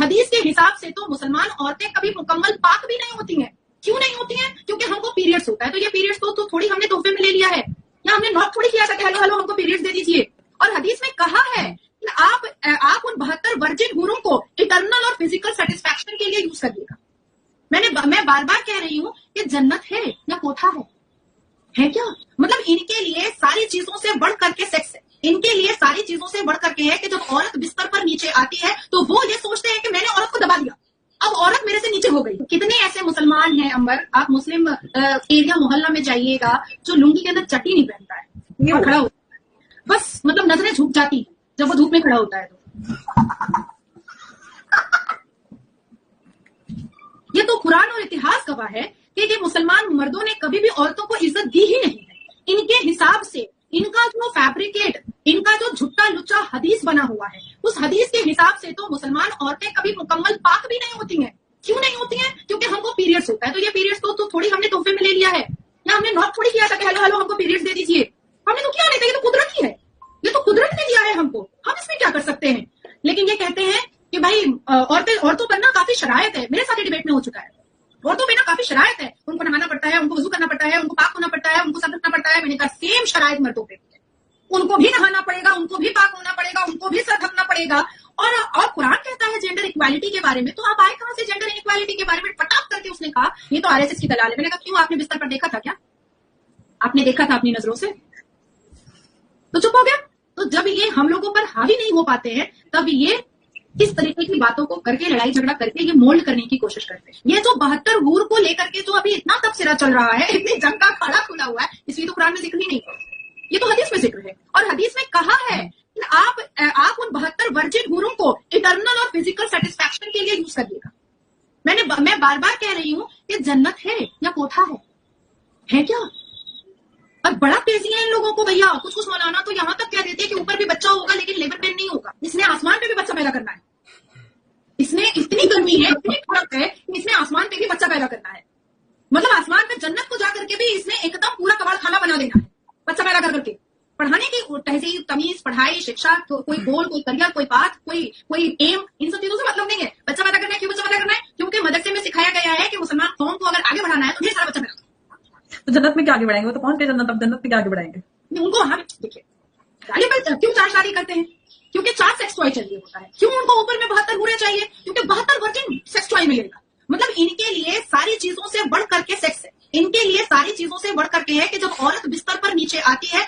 हदीस के हिसाब से तो मुसलमान औरतें कभी मुकम्मल पाक भी नहीं होती हैं। क्यों नहीं होती हैं? क्योंकि हमको पीरियड्स होता है, तो ये पीरियड्स तो थोड़ी हमने तोहफे में ले लिया है, या हमने नॉक थोड़ी किया था कि हेलो हेलो हमको पीरियड्स दे दीजिए। और हदीस में कहा है कि आप उन 72 वर्जिन हूरों को इटर्नल और फिजिकल सेटिस्फैक्शन के लिए यूज करिएगा। मैं बार बार कह रही हूँ कि जन्नत है या कोठा है क्या? मतलब इनके लिए सारी चीजों से बढ़ करके सेक्स है, इनके लिए सारी चीजों से बढ़ करके है कि जब औरत बिस्तर पर नीचे आती है तो वो ये सोचते हैं कि मैंने औरत को दबा दिया, अब औरत मेरे से नीचे हो गई। कितने ऐसे मुसलमान हैं अंबर, आप मुस्लिम एरिया मोहल्ला में जाइएगा जो लुंगी के अंदर चट्टी नहीं पहनता है, ये खड़ा होता है, बस मतलब नजरें झुक जाती है जब वो धूप में खड़ा होता है। तो ये तो कुरान और इतिहास गवाह है कि ये मुसलमान मर्दों ने कभी भी औरतों को इज्जत दी ही नहीं है। इनके हिसाब से इनका जो फैब्रिकेट, इनका जो झुट्टा लुच्चा हदीस बना हुआ है, उस हदीस के हिसाब से तो मुसलमान औरतें कभी मुकम्मल पाक भी नहीं होती हैं। क्यों नहीं होती हैं? क्योंकि हमको पीरियड्स होता है, तो ये पीरियड्स तो थोड़ी हमने तोहफे में ले लिया है, या हमने नॉक थोड़ी किया था कि हेलो हेलो हमको पीरियड्स दे दीजिए। हमने तो किया नहीं था, ये तो कुदरत ही है, ये तो कुदरत ने दिया है हमको, हम इसमें क्या कर सकते हैं। लेकिन ये कहते हैं कि भाई औरतों पर ना काफी शरायत है। मेरे साथ डिबेट में हो चुका है, औरतों पे ना काफी शरायत है, उनको नहाना पड़ता है, उनको वजू करना पड़ता है, उनको पाक होना पड़ता है, उनको सब रखना पड़ता है। मैंने कहा सेम शरायत मर्दों पे, उनको भी नहाना पड़ेगा, उनको भी पाक होना पड़ेगा, उनको भी सर ढकना पड़ेगा। और कुरान कहता है जेंडर इक्वालिटी के बारे में, तो आप आए कहां से जेंडर इक्वालिटी के बारे में? फटाक करके उसने कहा ये तो आरएसएस की दलाल है। मैंने कहा क्यों, आपने बिस्तर पर देखा था क्या? आपने देखा था अपनी नजरों से? तो चुप हो गया। तो जब ये हम लोगों पर हावी नहीं हो पाते हैं तब ये किस तरीके की बातों को करके, लड़ाई झगड़ा करके ये मोल्ड करने की कोशिश करते हैं। ये जो 72 हूर को लेकर के जो अभी इतना तबसरा चल रहा है, इतनी जंग का खाड़ा खुला हुआ है, इसलिए तो कुरान में जिक्र ही नहीं है, ये तो हदीस में जिक्र है। और हदीस में कहा है कि आप उन 72 वर्जिन हूरों को इटर्नल और फिजिकल सेटिस्फैक्शन के लिए यूज करिएगा। मैं बार बार कह रही हूँ कि जन्नत है या कोठा है क्या? और बड़ा तेजी है इन लोगों को भैया, कुछ कुछ मौलाना तो यहाँ तक कह देते हैं कि ऊपर भी बच्चा होगा लेकिन लेबर पेन नहीं होगा। इसने आसमान पे भी बच्चा पैदा करना है, इसने इतनी गर्मी है, इतनी ठंड है, इसने आसमान पे भी बच्चा पैदा करना है। मतलब आसमान पे जन्नत को जाकर के भी इसने एकदम पूरा कबाड़ खाना बना देना है, बच्चा पैदा करके। पढ़ाने की तहजीब, तमीज, पढ़ाई, शिक्षा, कोई गोल, कोई करियर, कोई बात, कोई एम, इन सब चीजों से मतलब नहीं है। बच्चा पैदा करना है, क्यों बच्चा पैदा करना है? क्योंकि मदरसे में सिखाया गया है कि मुसलमान कौम को अगर आगे बढ़ाना है तो ढेर सारा बच्चा पैदा। तो जन्नत में क्या आगे बढ़ाएंगे? वो तो पहुंच गए जन्नत, अब जन्नत में क्या आगे बढ़ाएंगे? उनको हम देखिए क्यों 4 शादी करते हैं? क्योंकि 4 सेक्स टॉय चाहिए होता है। क्यों उनको ऊपर में 72 हूरें चाहिए? क्योंकि 72 वर्जिन सेक्स टॉय मिलेगा। मतलब इनके लिए सारी चीजों से बढ़ करके सेक्स है, इनके लिए सारी चीजों से बढ़ करके है कि जब औरत बिस्तर पर नीचे आती है